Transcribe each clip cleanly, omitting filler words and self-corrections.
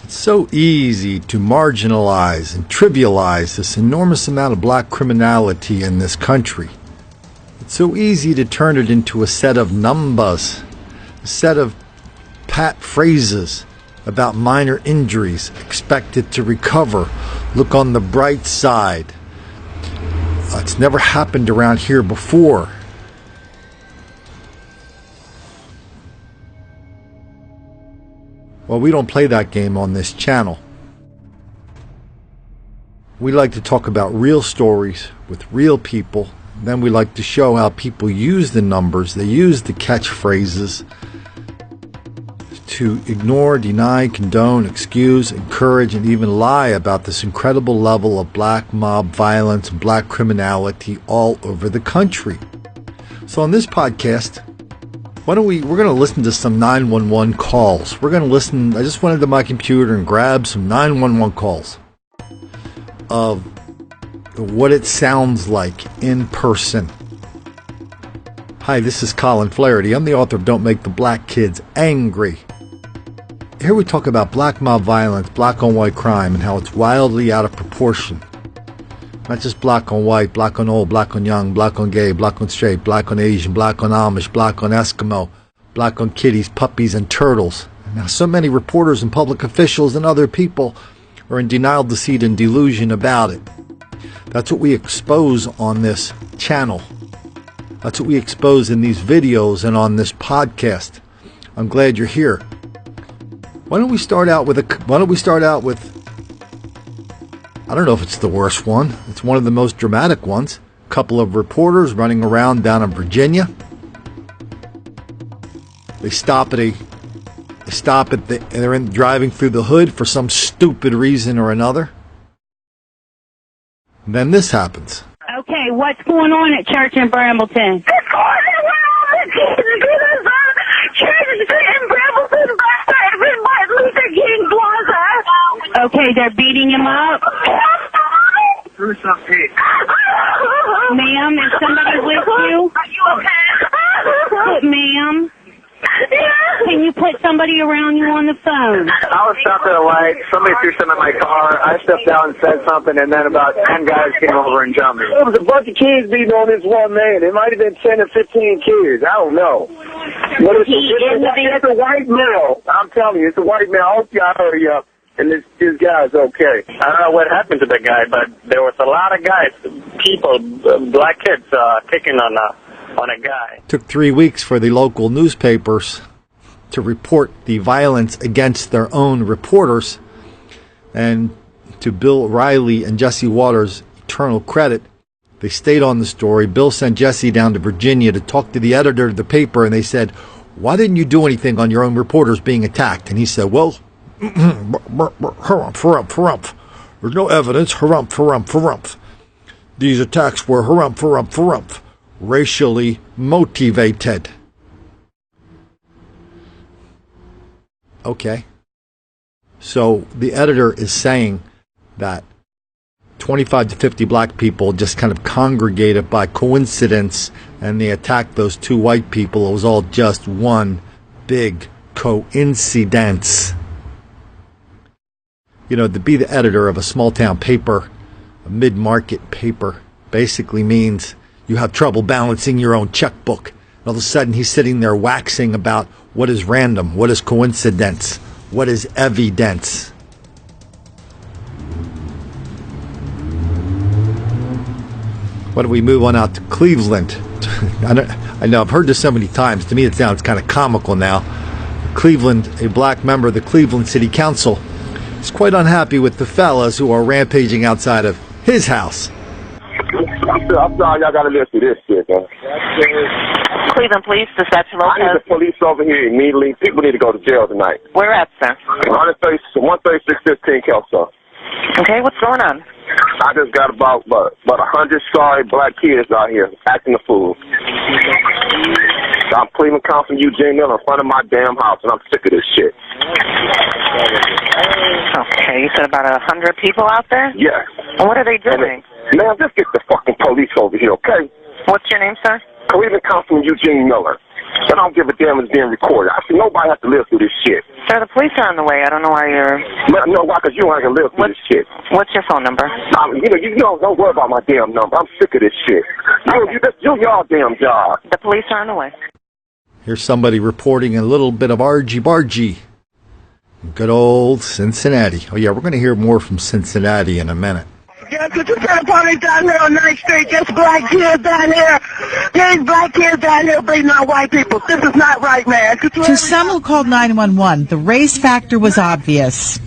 It's so easy to marginalize and trivialize this enormous amount of black criminality in this country. It's so easy to turn it into a set of numbers, a set of pat phrases about minor injuries, expected to recover, look on the bright side. It's never happened around here before. Well, we don't play that game on this channel. We like to talk about real stories with real people. Then we like to show how people use the numbers, they use the catchphrases to ignore, deny, condone, excuse, encourage, and even lie about this incredible level of black mob violence and black criminality all over the country. So on this podcast, we're going to listen to some 911 calls. We're going to listen, I just went into my computer and grabbed some 911 calls of what it sounds like in person. Hi, this is Colin Flaherty. I'm the author of Don't Make the Black Kids Angry. Here we talk about black mob violence, black on white crime, and how it's wildly out of proportion. Not just black on white, black on old, black on young, black on gay, black on straight, black on Asian, black on Amish, black on Eskimo, black on kitties, puppies, and turtles. Now, so many reporters and public officials and other people are in denial, deceit, and delusion about it. That's what we expose on this channel. That's what we expose in these videos and on this podcast. I'm glad you're here. Why don't we start out with I don't know if it's the worst one. It's one of the most dramatic ones. A couple of reporters running around down in Virginia. They're driving through the hood for some stupid reason or another. And then this happens. Okay, what's going on at church in Brambleton? Okay, they're beating him up. Ma'am, is somebody with you? Are you okay? Ma'am, can you put somebody around you on the phone? I was stopped at a light. Somebody threw something in my car. I stepped out and said something, and then about 10 guys came over and jumped me. There was a bunch of kids beating on this one man. It might have been 10 or 15 kids. I don't know. But it's a white male. I'm telling you, it's a white male. I hope y'all hurry up. And this guy's okay. I don't know what happened to the guy, but there was a lot of guys, people, black kids, kicking on a guy. It took 3 weeks for the local newspapers to report the violence against their own reporters. And to Bill Riley and Jesse Waters' eternal credit, they stayed on the story. Bill sent Jesse down to Virginia to talk to the editor of the paper, and they said, "Why didn't you do anything on your own reporters being attacked?" And he said, "Well, harumph. There's no evidence. Harumph. These attacks were harumph. Racially motivated." Okay. So the editor is saying that 25 to 50 black people just kind of congregated by coincidence and they attacked those two white people. It was all just one big coincidence. You know, to be the editor of a small town paper, a mid-market paper, basically means you have trouble balancing your own checkbook. And all of a sudden he's sitting there waxing about what is random, what is coincidence, what is evidence. Why don't we move on out to Cleveland? I know I've heard this so many times. To me it sounds kind of comical now. Cleveland, a black member of the Cleveland City Council, is quite unhappy with the fellas who are rampaging outside of his house. I'm sorry, y'all gotta listen to this shit, man. Cleveland Police, Dispatcher I need the police over here immediately. People need to go to jail tonight. Where at, sir? 13615 Kelso. Okay, what's going on? I just got about 100 sorry black kids out here acting a fool. I'm Cleveland Councilman Eugene Miller in front of my damn house, and I'm sick of this shit. Okay, you said about 100 people out there? Yes. And what are they doing? Man, just get the fucking police over here, okay? What's your name, sir? Cleveland Councilman Eugene Miller. I don't give a damn it's being recorded. I said, nobody has to live through this shit. Sir, the police are on the way. I don't know why you're... No, why? Because you don't have to live through this shit. What's your phone number? You don't worry about my damn number. I'm sick of this shit. You your damn job. The police are on the way. Here's somebody reporting a little bit of argy-bargy. Good old Cincinnati. Oh, yeah, we're going to hear more from Cincinnati in a minute. Yeah, because you can't party down here on 9th Street. Just black kids down here. There's black kids down here beating on white people. This is not right, man. To some who called 911, the race factor was obvious.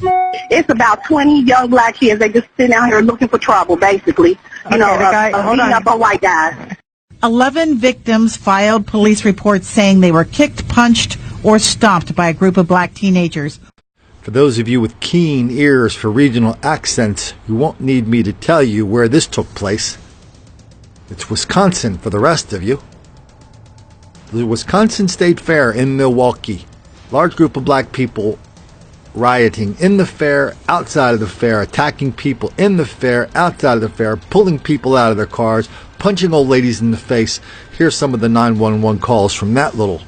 It's about 20 young black kids. They just sitting out here looking for trouble, basically. Beating up on white guys. 11 victims filed police reports saying they were kicked, punched, or stomped by a group of black teenagers. For those of you with keen ears for regional accents, you won't need me to tell you where this took place. It's Wisconsin for the rest of you. The Wisconsin State Fair in Milwaukee. Large group of black people rioting in the fair, outside of the fair, attacking people in the fair, outside of the fair, pulling people out of their cars, punching old ladies in the face. Here's some of the 911 calls from that little,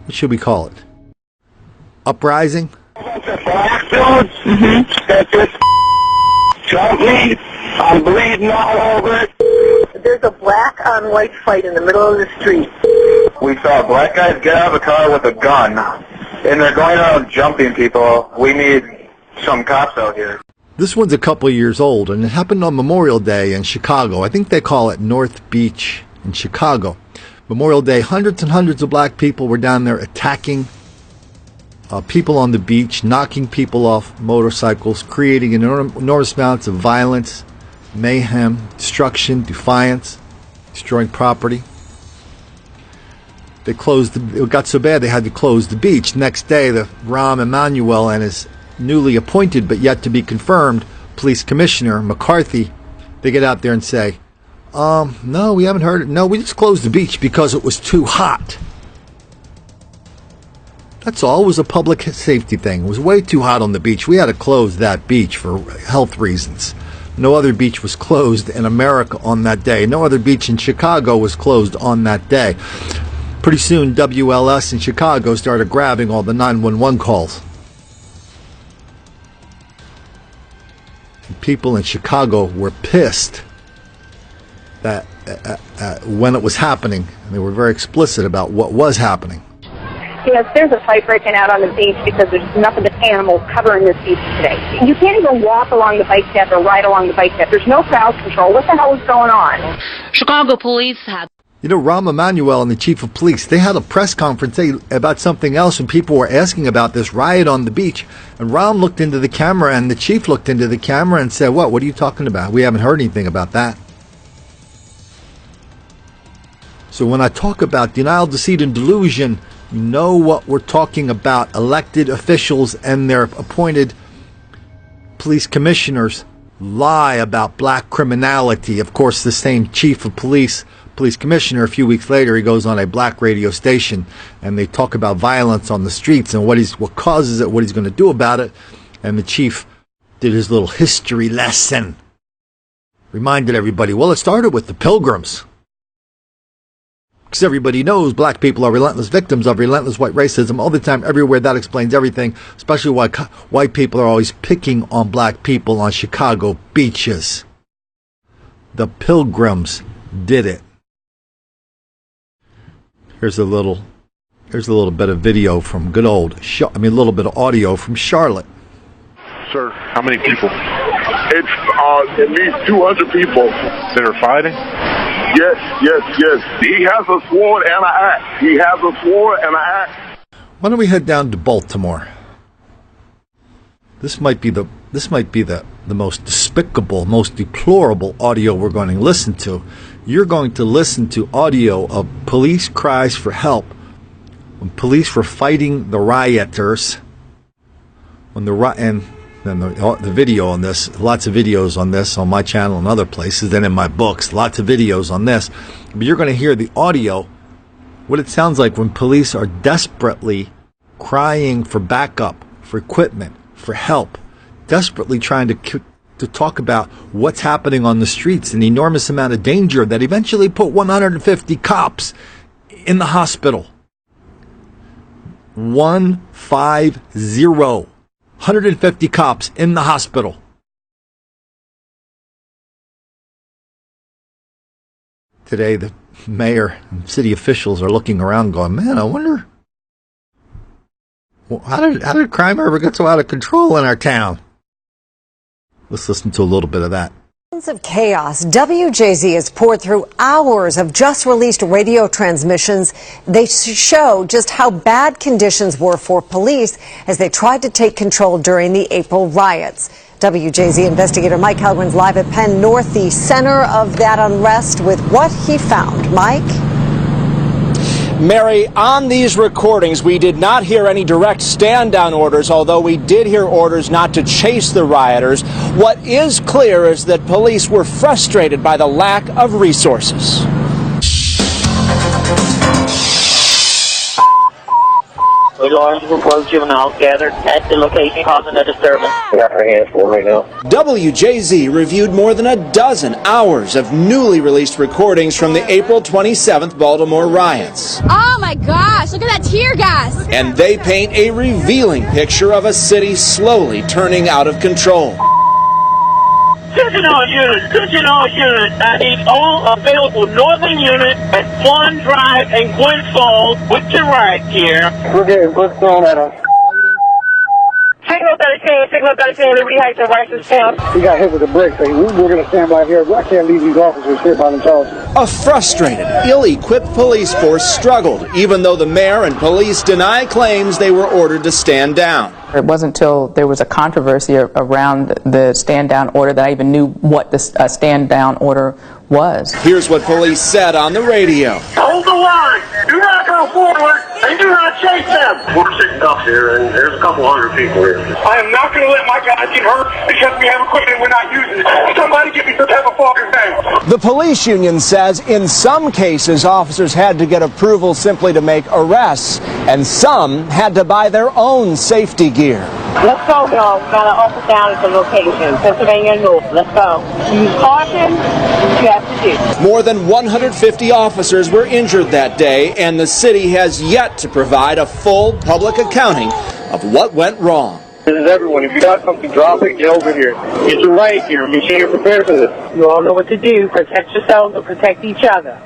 what should we call it? Uprising? Black dudes, that's it. Don't bleed. I'm bleeding all over it. There's a black on white fight in the middle of the street. We saw black guys get out of a car with a gun, and they're going around jumping people. We need some cops out here. This one's a couple years old, and it happened on Memorial Day in Chicago. I think they call it North Beach in Chicago. Memorial Day, hundreds and hundreds of black people were down there attacking people on the beach, knocking people off motorcycles, creating enormous amounts of violence, mayhem, destruction, defiance, destroying property. It got so bad they had to close the beach. Next day, the Rahm Emanuel and his newly appointed but yet to be confirmed police commissioner, McCarthy, they get out there and say, no, we haven't heard it. No, we just closed the beach because it was too hot. That's all. It was a public safety thing. It was way too hot on the beach. We had to close that beach for health reasons. No other beach was closed in America on that day. No other beach in Chicago was closed on that day. Pretty soon, WLS in Chicago started grabbing all the 911 calls. People in Chicago were pissed that when it was happening, and they were very explicit about what was happening. Yes, there's a fight breaking out on the beach because there's nothing but animals covering this beach today. You can't even walk along the bike path or ride along the bike path. There's no crowd control. What the hell is going on? Chicago police had... You know, Rahm Emanuel and the chief of police, they had a press conference about something else when people were asking about this riot on the beach. And Rahm looked into the camera and the chief looked into the camera and said, what are you talking about? We haven't heard anything about that. So when I talk about denial, deceit, and delusion, you know what we're talking about. Elected officials and their appointed police commissioners lie about black criminality. Of course, the same chief of police commissioner, a few weeks later, he goes on a black radio station and they talk about violence on the streets and what causes it, what he's going to do about it. And the chief did his little history lesson. Reminded everybody, well, it started with the Pilgrims. Because everybody knows black people are relentless victims of relentless white racism all the time, everywhere. That explains everything, especially why white people are always picking on black people on Chicago beaches. The Pilgrims did it. Here's a little bit of video from good old, a little bit of audio from Charlotte. Sir, how many people? It's at least 200 people. That are fighting? Yes. He has a sword and an axe. Why don't we head down to Baltimore? This might be the most despicable, most deplorable audio we're going to listen to. You're going to listen to audio of police cries for help when police were fighting the rioters. And the video on this, lots of videos on this on my channel and other places, and in my books, lots of videos on this. But you're going to hear the audio, what it sounds like when police are desperately crying for backup, for equipment, for help, desperately trying to talk about what's happening on the streets, an enormous amount of danger that eventually put 150 cops in the hospital. 150 cops in the hospital. Today, the mayor and city officials are looking around going, man, I wonder, how did crime ever get so out of control in our town? Let's listen to a little bit of that. Of chaos, WJZ has poured through hours of just released radio transmissions. They show just how bad conditions were for police as they tried to take control during the April riots. WJZ investigator Mike Halgren's live at Penn North, the center of that unrest, with what he found. Mike? Mary, on these recordings, we did not hear any direct stand-down orders, although we did hear orders not to chase the rioters. What is clear is that police were frustrated by the lack of resources. Large group of juveniles gathered at the location causing a disturbance. We got our hands full right now. WJZ reviewed more than a dozen hours of newly released recordings from the April 27th Baltimore riots. Oh my gosh, look at that tear gas! And they paint a revealing picture of a city slowly turning out of control. Attention all units, I need all available northern units at Swan Drive and Gwen Falls with your right here. We're getting what's going on. Signal 13, Liberty Heights and Rice's Town. We got hit with the bricks. We're going to stand by here. I can't leave these officers here by themselves. A frustrated, ill-equipped police force struggled, even though the mayor and police deny claims they were ordered to stand down. It wasn't until there was a controversy around the stand-down order that I even knew what the stand-down order was. Here's what police said on the radio. Hold the line. Do not go forward and do not chase them. We're sitting up here and there's a couple hundred people here. I am not going to let my guys get hurt because we have equipment we're not using. Somebody give me some type of fucking thing. The police union says in some cases officers had to get approval simply to make arrests, and some had to buy their own safety gear. Let's go, y'all. We got an officer down at the location, Pennsylvania North. Let's go. Use caution. You have to do. More than 150 officers were injured that day, and the city has yet to provide a full public accounting of what went wrong. This is everyone. If you got something, drop it. Get over here. Get your right here. Make sure you're prepared for this. You all know what to do. Protect yourselves and protect each other.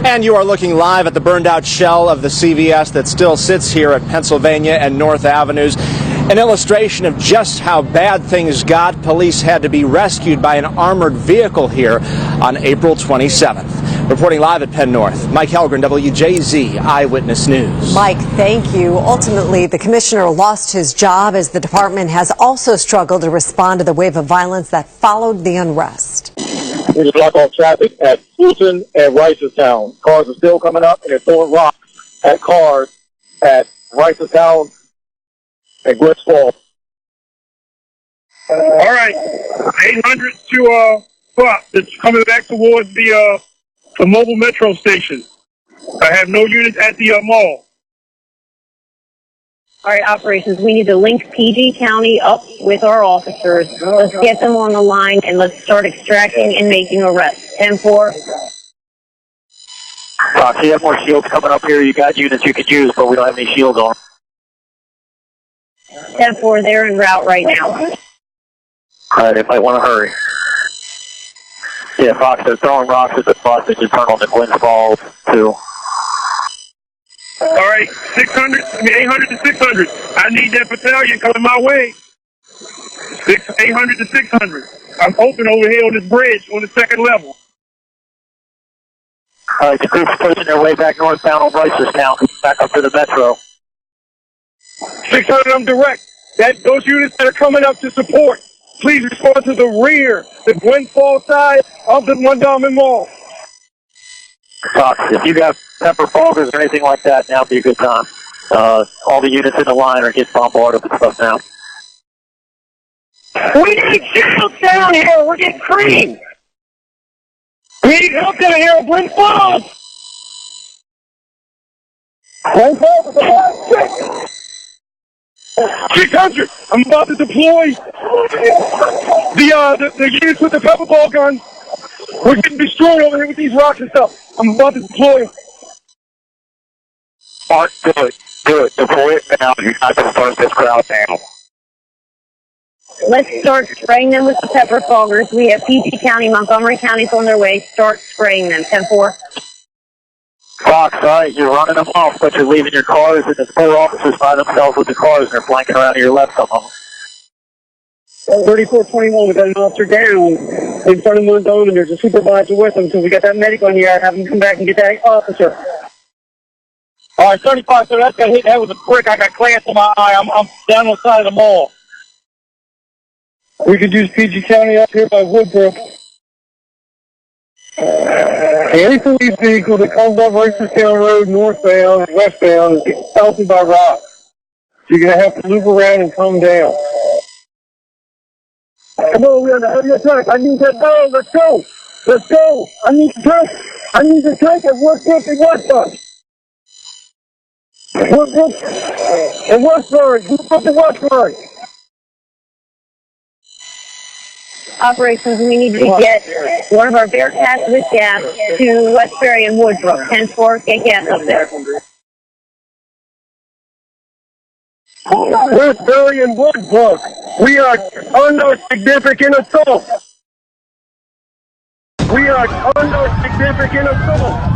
And you are looking live at the burned-out shell of the CVS that still sits here at Pennsylvania and North Avenues. An illustration of just how bad things got. Police had to be rescued by an armored vehicle here on April 27th. Reporting live at Penn North, Mike Halgren, WJZ Eyewitness News. Mike, thank you. Ultimately, the commissioner lost his job as the department has also struggled to respond to the wave of violence that followed the unrest. We just block off traffic at Fulton and Ricestown. Cars are still coming up and they're throwing rocks at cars at Ricestown and Gwen Falls. All right, 800 to Fox. It's coming back towards the mobile metro station. I have no units at the mall. All right, operations, we need to link PG County up with our officers. Let's get them on the line and let's start extracting and making arrests. 10-4. Fox, you have more shields coming up here. You got units you could use, but we don't have any shields on. 10-4, they're en route right now. All right, they might want to hurry. Yeah, Fox, they're throwing rocks at the bus that you turn on the Gwen Falls, too. All right, 800 to 600. I need that battalion coming my way. 800 to 600. I'm open over here on this bridge on the second level. All right, the group's pushing their way back northbound on Ricestown, back up to the metro. 600, I'm direct. Those units that are coming up to support, please respond to the rear, the Gwen Falls side of the One Diamond Mall. Fox, if you got pepper foggers or anything like that, now would be a good time. All the units in the line are getting bombarded with stuff now. We need shields down here. We're getting creamed. We need help down here at Gwen Falls. Gwen Falls is the last 600. I'm about to deploy the units with the pepper ball guns We're getting destroyed over here with these rocks and stuff. I'm about to deploy. All right, good. Deploy it now. You got to start this crowd down. Let's start spraying them with the pepper foggers. We have PG County, Montgomery County's on their way. Start spraying them. 10-4. Fox, all right, you're running them off, but you're leaving your cars, and the 4 officers by themselves with the cars, and they're flanking around to your left, some of them. 3421, we got an officer down in front of Montgomery, and there's a supervisor with him, so we got that medic on here. Have him come back and get that officer. All right, 35, so that's got hit. That was a brick. I got glass in my eye. I'm down on the side of the mall. We could use PG County up here by Woodbrook. Any police vehicle that comes up Richardstown Road northbound and westbound is pelted by rocks. So you're going to have to loop around and come down. Come on, we're on the heavy attack. I need that ball. Let's go. Let's go. I need the tank. I need the tank at Woodbrook and Westbury. Woodbrook and Westbury. Woodbrook and Westbury. Operations, we need to get one of our Bearcats with gas to Westbury and Woodbrook. 10-4, get gas up there. Westbury and Woodbrook, we are under significant assault. We are under significant assault.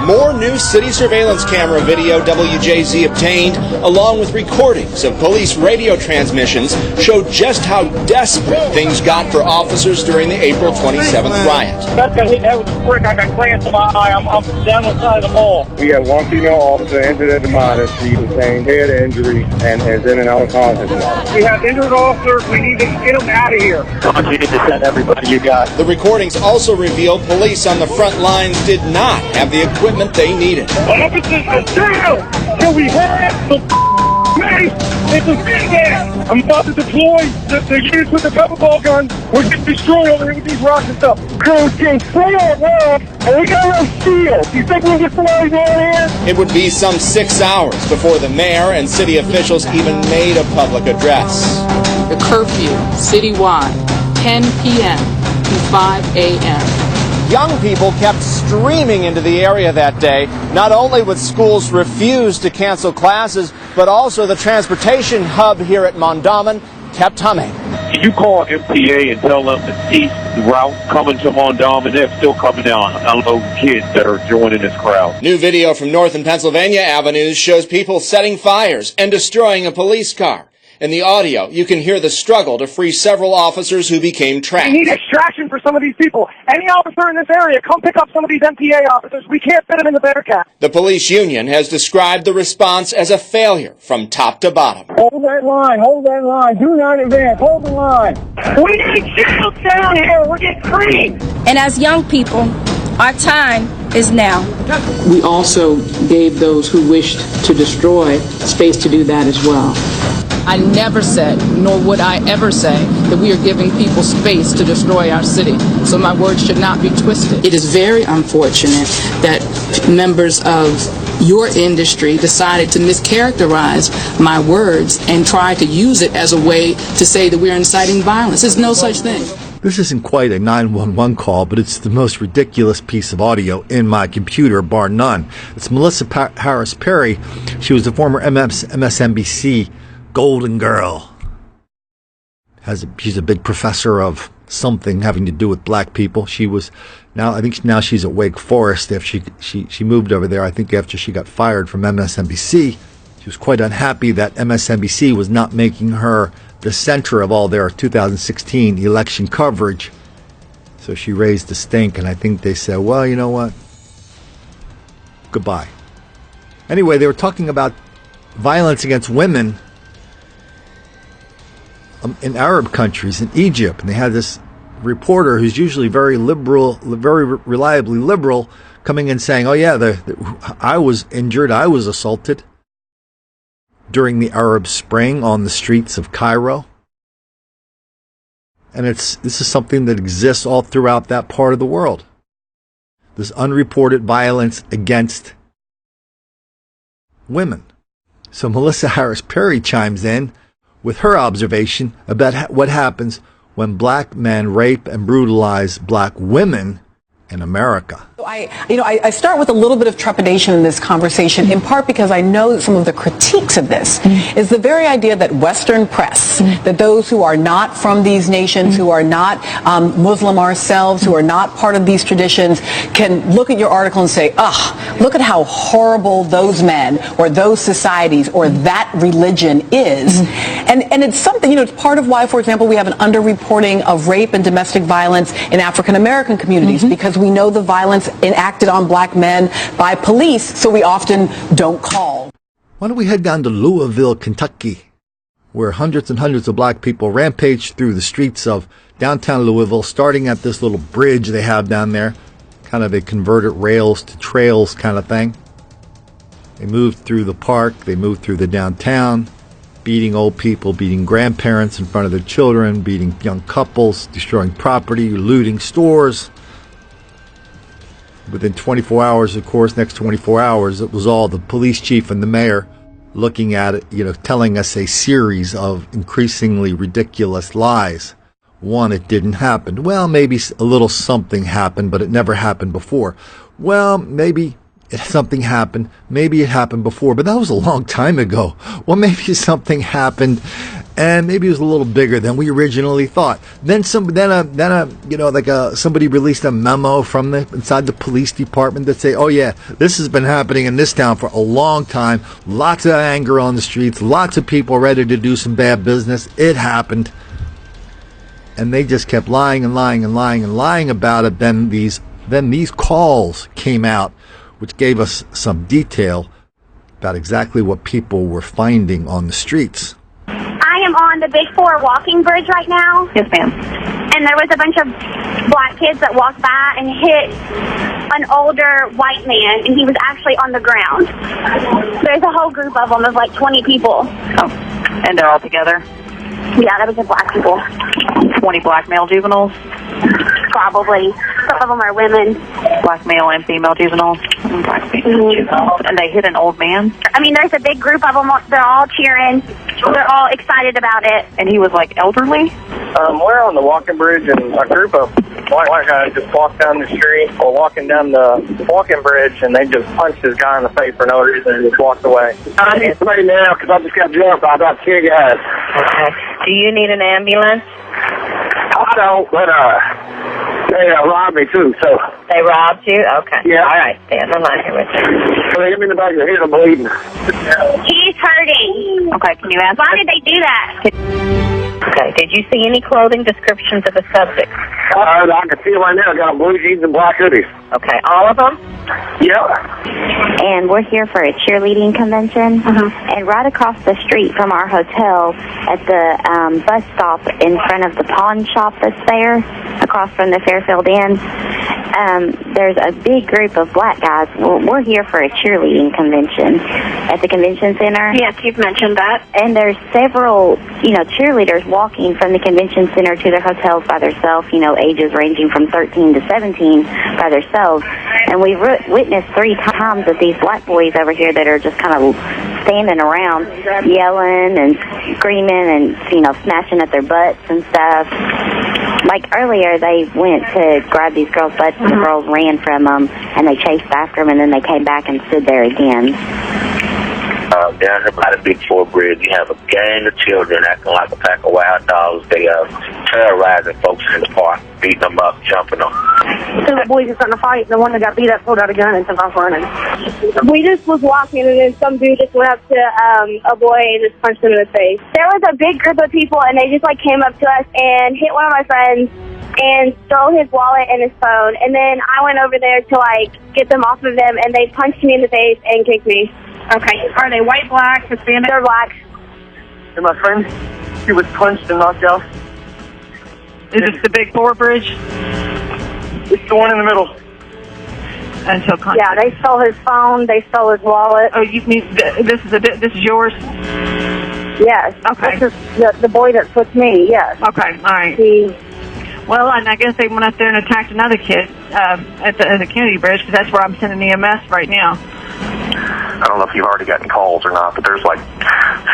More new city surveillance camera video WJZ obtained, along with recordings of police radio transmissions, showed just how desperate things got for officers during the April 27th riot. That's got hit. That was a brick. I got glass in my eye. I'm down on the side of the mall. We have one female officer entered at the modest. She sustained head injury and is in and out of consciousness. We have injured officers. We need to get them out of here. You need to send everybody you got. The recordings also reveal police on the front lines did not have the equipment they needed. Officers are down! Can we have the mace? It's a big. I'm about to deploy the units with the pepper ball gun. We're getting destroyed over here with these rocks and stuff. Crews can clear it now, and we got no steel. Do you think we can get somebody down here? It would be some 6 hours before the mayor and city officials even made a public address. The curfew, citywide, 10 p.m. to 5 a.m. Young people kept streaming into the area that day. Not only would schools refuse to cancel classes, but also the transportation hub here at Mondawmin kept humming. Can you call MTA and tell them the east route coming to Mondawmin, they're still coming down, unloading kids that are joining this crowd. New video from North and Pennsylvania avenues shows people setting fires and destroying a police car. In the audio, you can hear the struggle to free several officers who became trapped. We need extraction for some of these people. Any officer in this area, come pick up some of these MTA officers. We can't fit them in the Bearcat. The police union has described the response as a failure from top to bottom. Hold that line. Hold that line. Do not advance. Hold the line. We need shields down here. We're getting creamed. And as young people, our time is now. We also gave those who wished to destroy space to do that as well. I never said, nor would I ever say, that we are giving people space to destroy our city. So my words should not be twisted. It is very unfortunate that members of your industry decided to mischaracterize my words and try to use it as a way to say that we're inciting violence. There's no such thing. This isn't quite a 911 call, but it's the most ridiculous piece of audio in my computer, bar none. It's Melissa Harris Perry. She was the former MSNBC Golden Girl. She's a big professor of something having to do with black people. She was I think now she's at Wake Forest. After she moved over there, I think after she got fired from MSNBC. She was quite unhappy that MSNBC was not making her the center of all their 2016 election coverage. So she raised the stink, and I think they said, well, you know what? Goodbye. Anyway, they were talking about violence against women in Arab countries, in Egypt, and they had this reporter who's usually very liberal, very reliably liberal, coming in saying, oh yeah, I was injured, I was assaulted during the Arab Spring on the streets of Cairo. And this is something that exists all throughout that part of the world. This unreported violence against women. So Melissa Harris Perry chimes in with her observation about what happens when black men rape and brutalize black women in America. I start with a little bit of trepidation in this conversation, in part because I know that some of the critiques of this is the very idea that Western press, that those who are not from these nations, who are not Muslim ourselves, who are not part of these traditions, can look at your article and say, look at how horrible those men or those societies or that religion is. And it's something, it's part of why, for example, we have an underreporting of rape and domestic violence in African American communities, because we know the violence enacted on black men by police, so we often don't call. Why don't we head down to Louisville, Kentucky, where hundreds and hundreds of black people rampage through the streets of downtown Louisville, starting at this little bridge they have down there, kind of a converted rails to trails kind of thing. They moved through the park, they moved through the downtown, beating old people, beating grandparents in front of their children, beating young couples, destroying property, looting stores. Within 24 hours, of course, next 24 hours, it was all the police chief and the mayor looking at it, telling us a series of increasingly ridiculous lies. One, it didn't happen. Well, maybe a little something happened, but it never happened before. Well, maybe something happened. Maybe it happened before, but that was a long time ago. Well, maybe something happened, and maybe it was a little bigger than we originally thought. Then somebody released a memo from inside the police department that say, oh yeah, this has been happening in this town for a long time. Lots of anger on the streets, lots of people ready to do some bad business. It happened. And they just kept lying and lying and lying and lying about it. Then these calls came out, which gave us some detail about exactly what people were finding on the streets. I am on the Big 4 walking bridge right now. Yes, ma'am. And there was a bunch of black kids that walked by and hit an older white man, and he was actually on the ground. There's a whole group of them of like 20 people. Oh, and they're all together? Yeah, that was the black people. 20 black male juveniles? Probably. Some of them are women. Black male and female juveniles? Black female juveniles. And they hit an old man? I mean, there's a big group of them. They're all cheering. They're all excited about it. And he was like elderly? We're on the walking bridge, and a group of white guys just walked down the street or walking down the walking bridge, and they just punched this guy in the face for no reason and just walked away. I need somebody now because I just got jumped by about 10 guys. Okay. Do you need an ambulance? I don't, but they robbed me too, so. They robbed you? Okay. Yeah. All right, stand in line here with me. So they hit me in the back of the head, I'm bleeding. He's hurting. Okay, can you ask? Why did they do that? Okay, did you see any clothing descriptions of the subject? I can see them right now. I got blue jeans and black hoodies. Okay, all of them? Yep. And we're here for a cheerleading convention. And right across the street from our hotel at the bus stop in front of the pawn shop that's there, across from the Fairfield Inn, there's a big group of black guys. We're here for a cheerleading convention at the convention center. Yes, you've mentioned that. And there's several, cheerleaders walking from the convention center to their hotels by themselves, ages ranging from 13 to 17 by themselves. And we've witnessed 3 times of these black boys over here that are just kind of standing around yelling and screaming and, snatching at their butts and stuff. Like earlier, they went to grab these girls' butts, and the girls ran from them, and they chased after them, and then they came back and stood there again. Down here by the Big 4 Bridge, you have a gang of children acting like a pack of wild dogs. They are terrorizing folks in the park, beating them up, jumping them. So the boys are starting to fight, and the one that got beat up pulled out a gun and took off running. We just was walking, and then some dude just went up to a boy and just punched him in the face. There was a big group of people, and they just came up to us and hit one of my friends and stole his wallet and his phone. And then I went over there to get them off of them, and they punched me in the face and kicked me. Okay. Are they white, black, Hispanic? They're black. And my friend, he was punched and knocked out. Is this the Big 4 Bridge? It's the one in the middle. Yeah, they stole his phone. They stole his wallet. Oh, you mean this is yours? Yes. Okay. This is the boy that puts me. Yes. Okay. All right. Well, and I guess they went up there and attacked another kid at the Kennedy Bridge, because that's where I'm sending EMS right now. I don't know if you've already gotten calls or not, but there's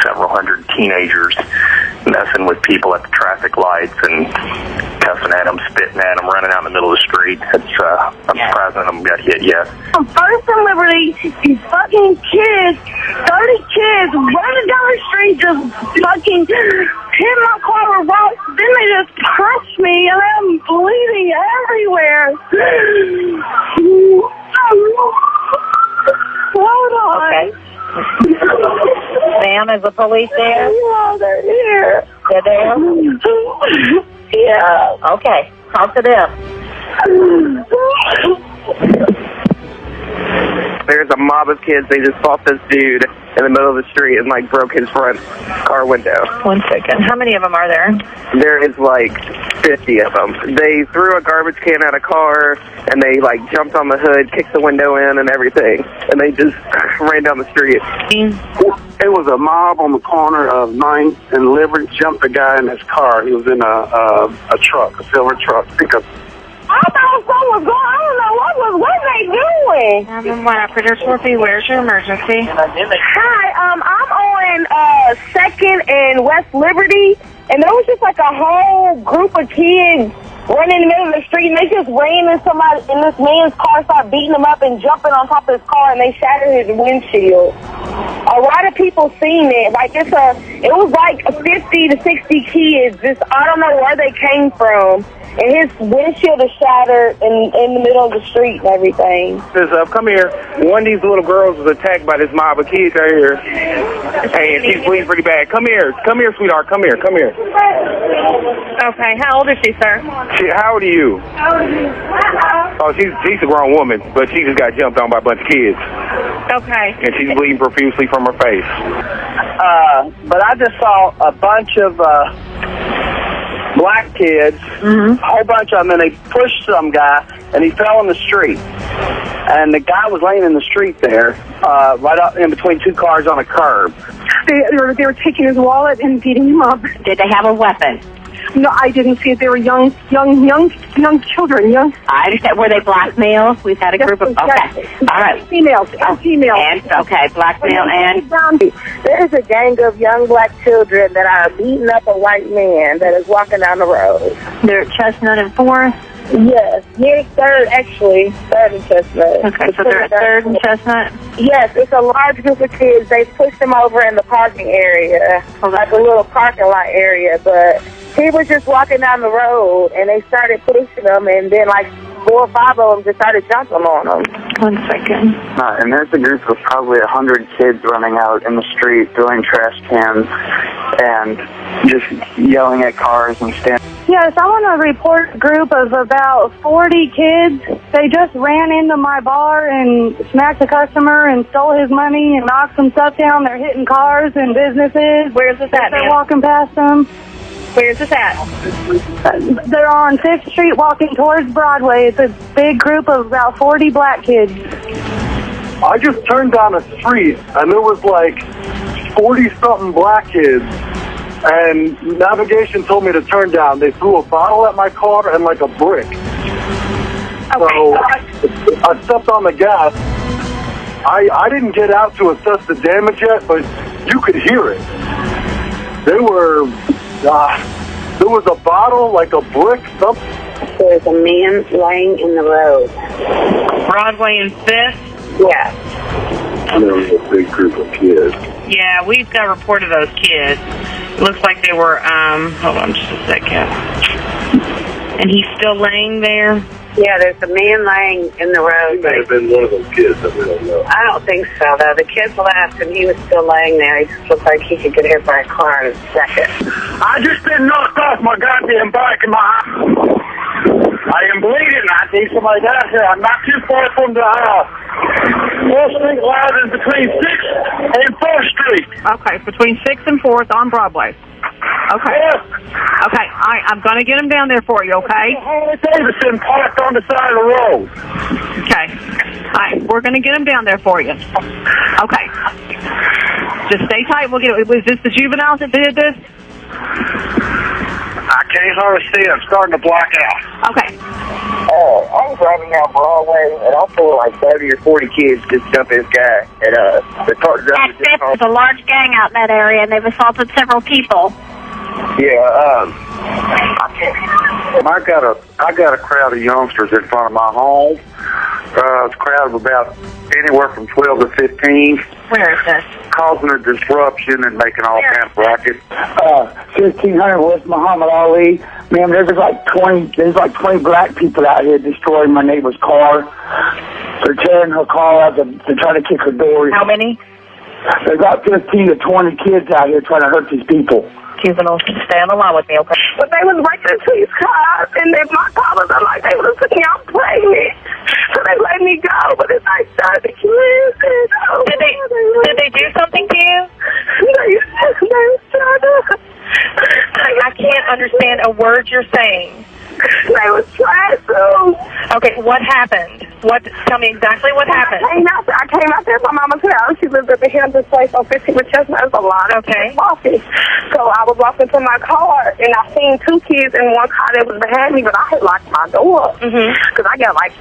several hundred teenagers, and messing with people at the traffic lights and cussing at them, spitting at them, running out in the middle of the street. I'm surprised none of them got hit yet. First and Liberty, these fucking kids, 30 kids running down the street just fucking hit my car with rocks. Then they just punched me and I'm bleeding everywhere. Hold on. Okay. Sam, is the police there? Yeah, they're here. They're there? Yeah. Okay. Talk to them. There's a mob of kids. They just fought this dude in the middle of the street and like broke his front car window. 1 second. How many of them are there? There is like 50 of them. They threw a garbage can at a car and they like jumped on the hood, kicked the window in and everything. And they just ran down the street. It was a mob on the corner of 9th and Liberty, jumped a guy in his car. He was in a truck, a silver truck, pickup. I thought something was going on. I don't know what they doing. 911 operator Scorpio, where's your emergency? Hi, I'm on 2nd and West Liberty, and there was just like a whole group of kids running in the middle of the street, and they just ran in this man's car, started beating him up and jumping on top of his car, and they shattered his windshield. A lot of people seen it. Like it was like 50 to 60 kids. I don't know where they came from. And his windshield is shattered in the middle of the street and everything. Come here. One of these little girls was attacked by this mob of kids right here. Hey, and she's bleeding pretty bad. Come here, sweetheart. Come here. Okay, how old is she, sir? How old are you? Oh, she's a grown woman, but she just got jumped on by a bunch of kids. Okay. And she's bleeding profusely from her face. But I just saw a bunch of black kids, a whole bunch of them, and they pushed some guy, and he fell in the street. And the guy was laying in the street there, right up in between two cars on a curb. They were taking his wallet and beating him up. Did they have a weapon? No, I didn't see it. They were young children. I understand. Were they black males? We've had a group of... Okay. All right. Females. Females. And, okay, black male and... There's a gang of young black children that are beating up a white man that is walking down the road. They're at Chestnut and 4th? Yes. Near 3rd, actually. 3rd and Chestnut. Okay, so they're at 3rd and Chestnut? Yes, it's a large group of kids. They pushed them over in the parking area, like a little parking lot area, but... He was just walking down the road, and they started pushing him, and then like 4 or 5 of them just started jumping on him. 1 second. And there's a group of probably 100 kids running out in the street, throwing trash cans, and just yelling at cars and standing. Yes, I want to report a group of about 40 kids. They just ran into my bar and smacked a customer and stole his money and knocked some stuff down. They're hitting cars and businesses. Where's this at, They're walking past them. Where's this at? They're on 5th Street walking towards Broadway. It's a big group of about 40 black kids. I just turned down a street, and there was like 40-something black kids, and navigation told me to turn down. They threw a bottle at my car and like a brick. Okay. So I stepped on the gas. I didn't get out to assess the damage yet, but you could hear it. They were... there was a bottle, like a brick, something. There's a man laying in the road. Broadway and 5th? Yeah. There was a big group of kids. Yeah, we've got a report of those kids. It looks like they were, hold on just a second. And he's still laying there? Yeah, there's a man laying in the road. He may have been one of those kids that we don't know. I don't think so, though. The kids left, and he was still laying there. He just looked like he could get hit by a car in a second. I just been knocked off my goddamn bike in my eye. I am bleeding. I need somebody down here. I'm not too far from the 4th Street line is between 6th and 4th Street. Okay, between 6th and 4th on Broadway. Okay. Yes. Okay, all right, I'm going to get him down there for you, okay? Harley Davidson parked on the side of the road. Okay. All right, we're going to get him down there for you. Okay. Just stay tight. We'll get it. Was this the juveniles that did this? I can't hardly see. I'm starting to black out. Okay. I was driving down Broadway, and I saw like 30 or 40 kids just jump this guy. And the car driver There's a large gang out in that area, and they've assaulted several people. Yeah, I got a crowd of youngsters in front of my home. It's a crowd of about anywhere from 12 to 15. Where is this? Causing a disruption and making all kinds of racket. 1500 West Muhammad Ali. Man, there's like 20 black people out here destroying my neighbor's car. They're tearing her car out. They're trying to kick her door. How many? There's about 15 to 20 kids out here trying to hurt these people. Juveniles, stay on the line with me, okay? But they was breaking into his car, and if my car was like they would have took me out pregnant. So they let me go, but it's like 30 kids. Did they do something to you? They was trying to. I can't understand a word you're saying. They was trying to. Okay, what happened? Tell me exactly what happened. I came out there at my mama's house. She lived at the Hampton place on 15 with Chestnut. There's a lot of walking. So I was walking to my car, and I seen two kids in one car that was behind me, but I had locked my door. Because I got like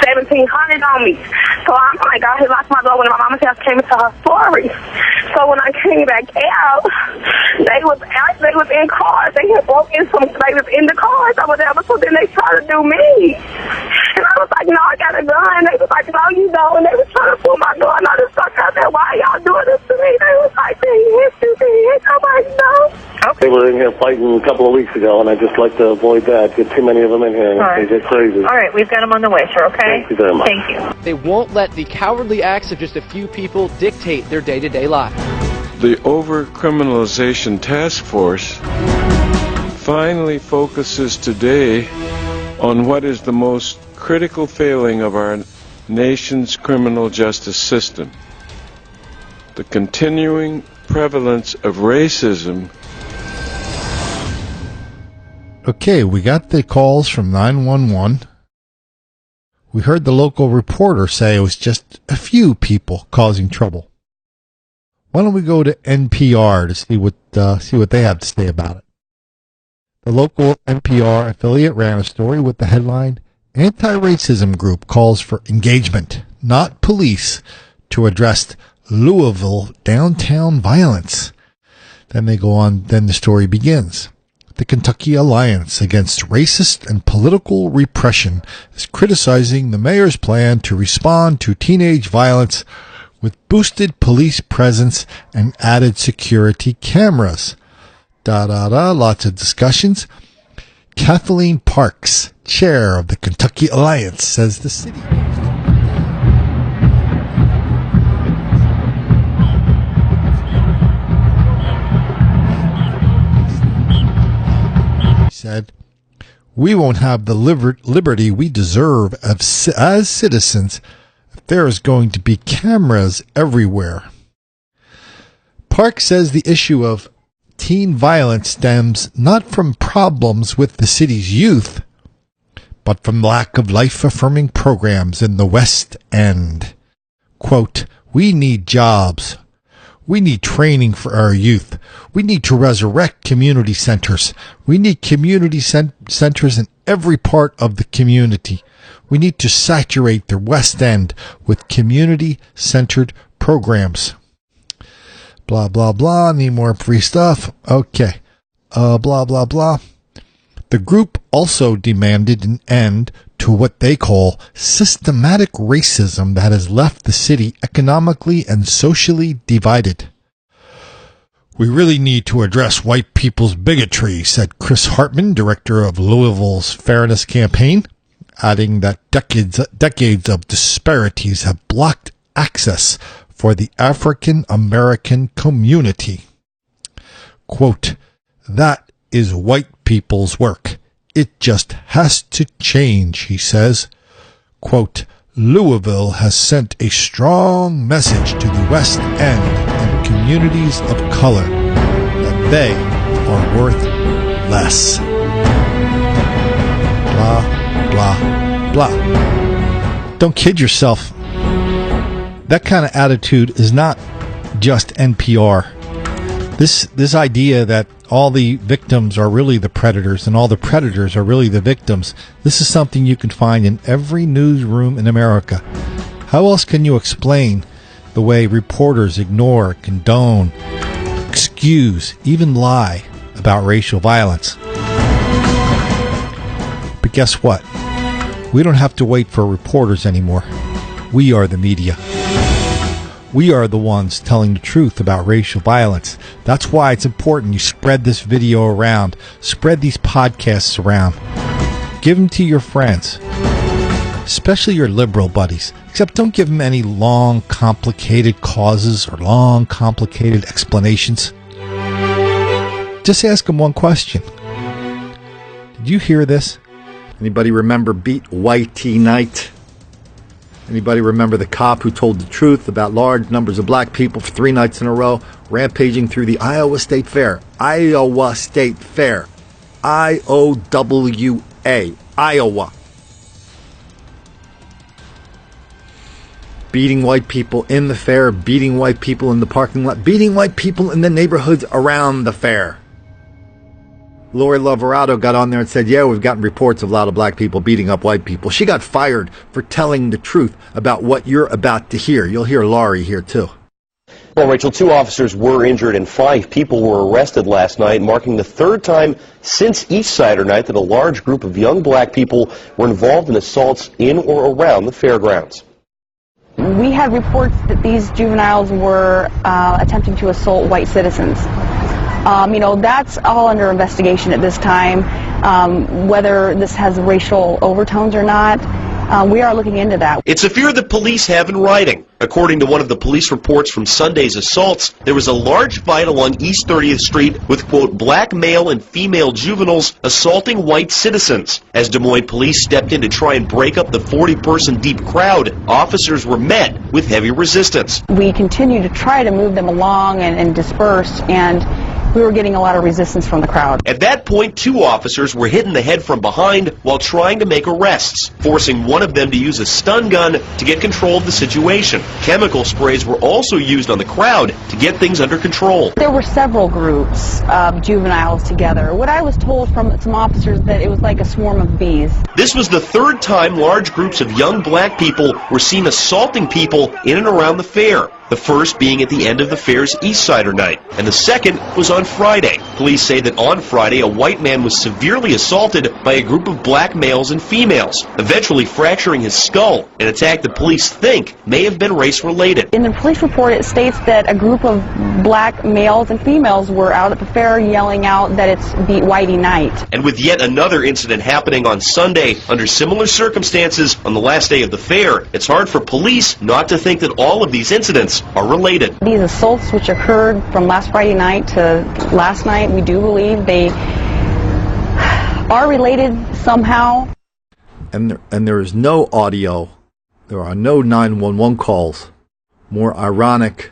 $1,700 on me. So I'm like, I had locked my door when my mama's house came into her story. So when I came back out, they was in cars. They had broke in they was in the cars or whatever. So then they tried to do me. And I was like, no, I got a gun. They was like, no, you don't. And they was trying to pull my gun. I just stuck out there. Why y'all doing this to me? They was like, they hit you. I'm like, no. They were in here fighting a couple of weeks ago, and I just like to avoid that. Get too many of them in here. They get crazy. All right, we've got them on the way, sir, okay? Thank you very much. Thank you. They won't let the cowardly acts of just a few people dictate their day-to-day life. The Overcriminalization Task Force finally focuses today on what is the most critical failing of our nation's criminal justice system: the continuing prevalence of racism. Okay, we got the calls from 911. We heard the local reporter say it was just a few people causing trouble. Why don't we go to NPR to see what they have to say about it? The local NPR affiliate ran a story with the headline, "Anti-Racism Group Calls for Engagement, Not Police, to Address Louisville Downtown Violence." Then they go on, then the story begins. The Kentucky Alliance Against Racist and Political Repression is criticizing the mayor's plan to respond to teenage violence with boosted police presence and added security cameras. Lots of discussions. Kathleen Parks, chair of the Kentucky Alliance, says the city. She said, "We won't have the liberty we deserve as citizens if there is going to be cameras everywhere." Park says the issue of teen violence stems not from problems with the city's youth, but from lack of life-affirming programs in the West End. Quote, "We need jobs. We need training for our youth. We need to resurrect community centers. We need community centers in every part of the community. We need to saturate the West End with community-centered programs." Blah, blah, blah. Need more free stuff. Okay. Blah, blah, blah. The group also demanded an end to what they call systematic racism that has left the city economically and socially divided. "We really need to address white people's bigotry," said Chris Hartman, director of Louisville's Fairness Campaign, adding that decades of disparities have blocked access for the African American community. Quote, "That is white people's work. It just has to change," he says. Quote, "Louisville has sent a strong message to the West End and communities of color that they are worth less." Blah, blah, blah. Don't kid yourself. That kind of attitude is not just NPR. This idea that all the victims are really the predators and all the predators are really the victims, this is something you can find in every newsroom in America. How else can you explain the way reporters ignore, condone, excuse, even lie about racial violence. But guess what? We don't have to wait for reporters anymore. We are the media. We are the ones telling the truth about racial violence. That's why it's important you spread this video around. Spread these podcasts around. Give them to your friends, especially your liberal buddies. Except don't give them any long, complicated causes or long, complicated explanations. Just ask them one question. Did you hear this? Anybody remember Beat Whitey Night? Anybody remember the cop who told the truth about large numbers of black people for 3 nights in a row rampaging through the Iowa State Fair? Iowa State Fair. I-O-W-A. Iowa. Beating white people in the fair, beating white people in the parking lot, beating white people in the neighborhoods around the fair. Lori Loverado got on there and said, yeah, we've gotten reports of a lot of black people beating up white people. She got fired for telling the truth about what you're about to hear. You'll hear Laurie here, too. Well, Rachel, 2 officers were injured and 5 people were arrested last night, marking the 3rd time since East Sider night that a large group of young black people were involved in assaults in or around the fairgrounds. We had reports that these juveniles were attempting to assault white citizens. That's all under investigation at this time. Whether this has racial overtones or not, we are looking into that. It's a fear that police have in writing. According to one of the police reports from Sunday's assaults, there was a large fight along East 30th Street with, quote, black male and female juveniles assaulting white citizens. As Des Moines police stepped in to try and break up the 40-person deep crowd, officers were met with heavy resistance. We continue to try to move them along and disperse, and we were getting a lot of resistance from the crowd. At that point, 2 officers were hit in the head from behind while trying to make arrests, forcing one of them to use a stun gun to get control of the situation. Chemical sprays were also used on the crowd to get things under control. There were several groups of juveniles together. What I was told from some officers that it was like a swarm of bees. This was the 3rd time large groups of young black people were seen assaulting people in and around the fair. The first being at the end of the fair's East Sider night, and the second was on Friday. Police say that on Friday, a white man was severely assaulted by a group of black males and females, eventually fracturing his skull, an attack that police think may have been race-related. In the police report, it states that a group of black males and females were out at the fair yelling out that it's Beat Whitey Night. And with yet another incident happening on Sunday under similar circumstances on the last day of the fair, it's hard for police not to think that all of these incidents are related. These assaults which occurred from last Friday night to last night, we do believe they are related somehow. And there is no audio. There are no 911 calls more ironic,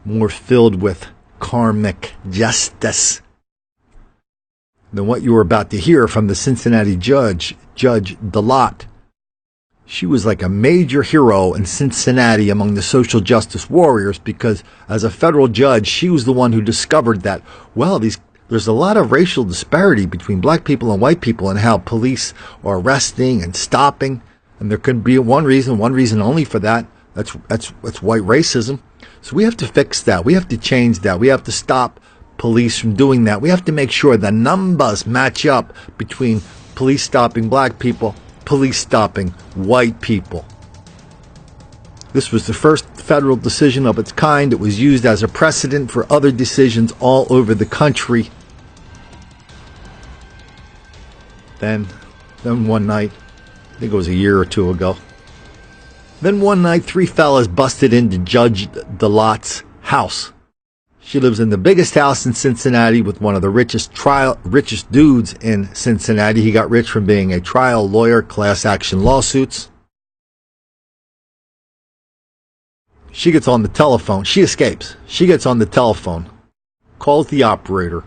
more filled with karmic justice than what you were about to hear from the Cincinnati Judge DeLotte. She was like a major hero in Cincinnati among the social justice warriors because as a federal judge, she was the one who discovered that, well, there's a lot of racial disparity between black people and white people and how police are arresting and stopping. And there could be one reason only for that. That's white racism. So we have to fix that. We have to change that. We have to stop police from doing that. We have to make sure the numbers match up between police stopping black people, police stopping white people. This was the first federal decision of its kind. It was used as a precedent for other decisions all over the country. Then one night, I think it was a year or 2 ago, then one night 3 fellas busted into Judge DeLotte's house. She lives in the biggest house in Cincinnati with one of the richest dudes in Cincinnati. He got rich from being a trial lawyer, class action lawsuits. She gets on the telephone. She escapes. She gets on the telephone, calls the operator,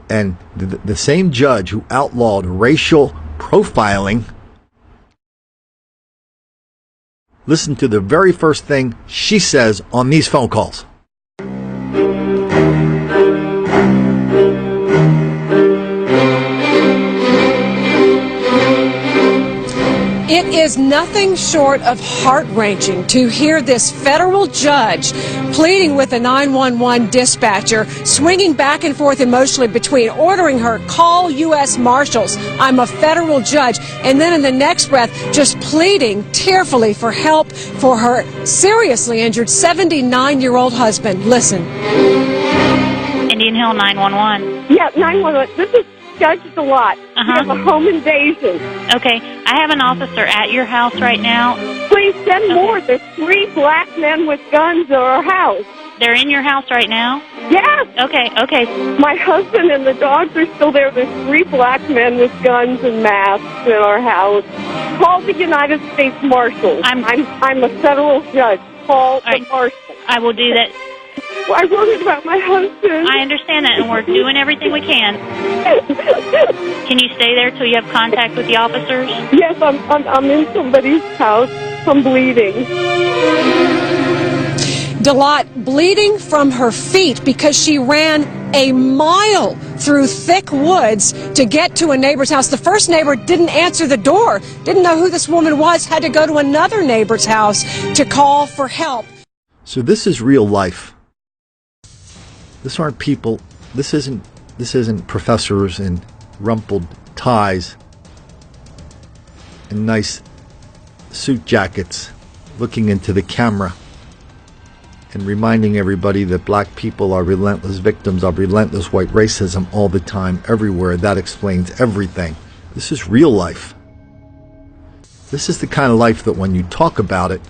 and the same judge who outlawed racial profiling, listen to the very first thing she says on these phone calls. It is nothing short of heart-wrenching to hear this federal judge pleading with a 911 dispatcher, swinging back and forth emotionally between ordering her, call U.S. Marshals, I'm a federal judge, and then in the next breath just pleading tearfully for help for her seriously injured 79-year-old husband. Listen. Indian Hill 911. Yeah, 911. This is Judge Delott. We have a home invasion. Okay, I have an officer at your house right now. Please send more. There's 3 black men with guns at our house. They're in your house right now? Yes. Okay. My husband and the dogs are still there. There's 3 black men with guns and masks in our house. Call the United States Marshals. I'm a federal judge. Call the Marshals. I will do that. I worried about my husband. I understand that, and we're doing everything we can. Can you stay there till you have contact with the officers? Yes, I'm in somebody's house. I'm bleeding. Delott bleeding from her feet because she ran a mile through thick woods to get to a neighbor's house. The first neighbor didn't answer the door, didn't know who this woman was, had to go to another neighbor's house to call for help. So this is real life. This aren't people. This isn't professors in rumpled ties and nice suit jackets looking into the camera and reminding everybody that black people are relentless victims of relentless white racism all the time, everywhere. That explains everything. This is real life. This is the kind of life that when you talk about it,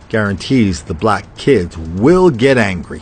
guarantees the black kids will get angry.